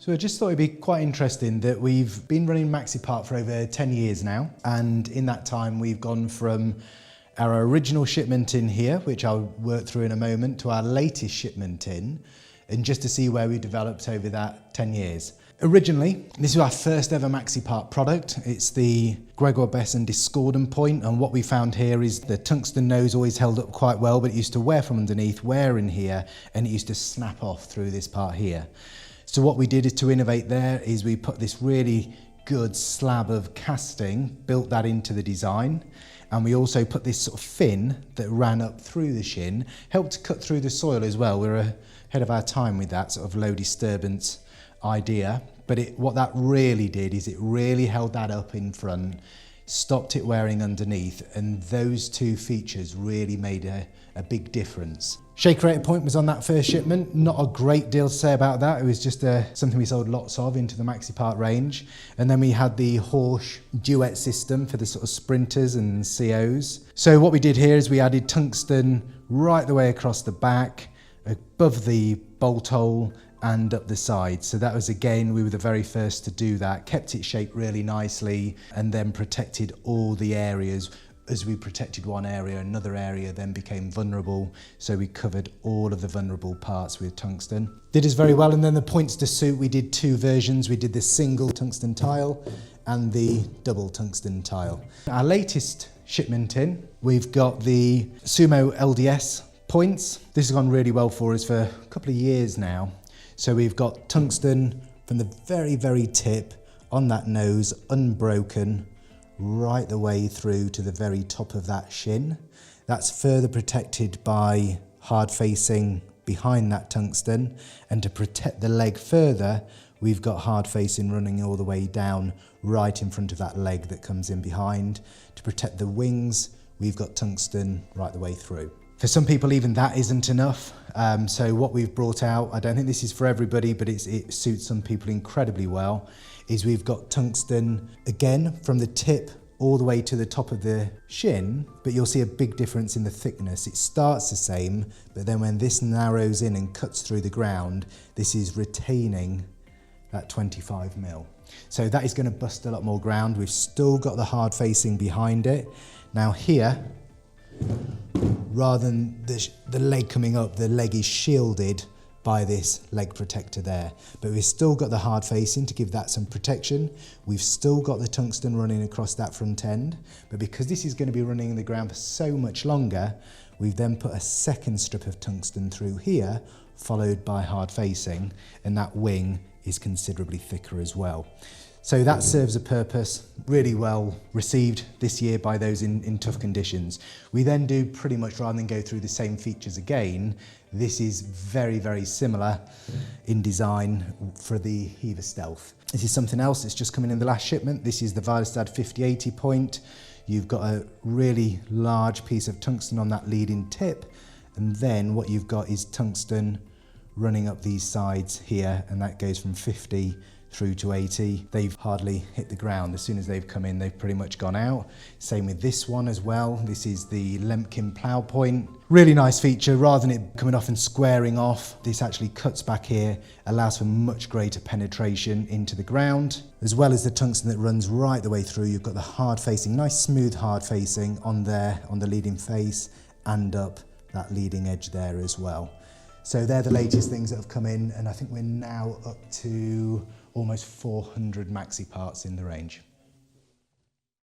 So I just thought it'd be quite interesting that we've been running Maxipart for over 10 years now, and in that time we've gone from our original shipment in here, which I'll work through in a moment, to our latest shipment in, and just to see where we developed over that 10 years. Originally, this is our first ever Maxipart product. It's the Gregor Besson discordant point, and what we found here is the tungsten nose always held up quite well, but it used to wear from underneath, wear in here, and it used to snap off through this part here. So what we did is to innovate there is we put this really good slab of casting, built that into the design, and we also put this sort of fin that ran up through the shin, helped to cut through the soil as well. We're ahead of our time with that sort of low disturbance idea, but what that really did is it really held that up in front, stopped it wearing underneath, and those two features really made a big difference. Shaker rated point was on that first shipment. Not a great deal to say about that. It was just something we sold lots of into the Maxipart range. And then we had the Horsch duet system for the sort of sprinters and COs. So what we did here is we added tungsten right the way across the back, above the bolt hole, and up the side. So that was, again, we were the very first to do that, kept it shaped really nicely, and then protected all the areas. As we protected one area, another area then became vulnerable, so we covered all of the vulnerable parts with tungsten. Did us very well, and then the points to suit, we did two versions. We did the single tungsten tile and the double tungsten tile. Our latest shipment in, we've got the Sumo LDS points. This has gone really well for us for a couple of years now. So we've got tungsten from the very, very tip on that nose, unbroken, right the way through to the very top of that shin. That's further protected by hard facing behind that tungsten, and to protect the leg further, we've got hard facing running all the way down right in front of that leg that comes in behind. To protect the wings, we've got tungsten right the way through. For some people, even that isn't enough. So what we've brought out, I don't think this is for everybody, but it suits some people incredibly well, is we've got tungsten, again, from the tip all the way to the top of the shin, but you'll see a big difference in the thickness. It starts the same, but then when this narrows in and cuts through the ground, this is retaining that 25 mil. So that is going to bust a lot more ground. We've still got the hard facing behind it. Now here, rather than the leg coming up, the leg is shielded by this leg protector there. But we've still got the hard facing to give that some protection. We've still got the tungsten running across that front end, but because this is going to be running in the ground for so much longer, we've then put a second strip of tungsten through here, followed by hard facing, and that wing is considerably thicker as well. So that serves a purpose, really well received this year by those in tough conditions. We then do pretty much, rather than go through the same features again, this is very, very similar in design for the Heaver Stealth. This is something else that's just coming in the last shipment. This is the Widestad 5080 point. You've got a really large piece of tungsten on that leading tip, and then what you've got is tungsten running up these sides here, and that goes from 50 through to 80. They've hardly hit the ground. As soon as they've come in, they've pretty much gone out. Same with this one as well. This is the Lemkin plough point. Really nice feature. Rather than it coming off and squaring off, this actually cuts back here, allows for much greater penetration into the ground. As well as the tungsten that runs right the way through, you've got the hard facing, nice smooth hard facing on there, on the leading face, and up that leading edge there as well. So they're the latest things that have come in, and I think we're now up to almost 400 Maxiparts in the range.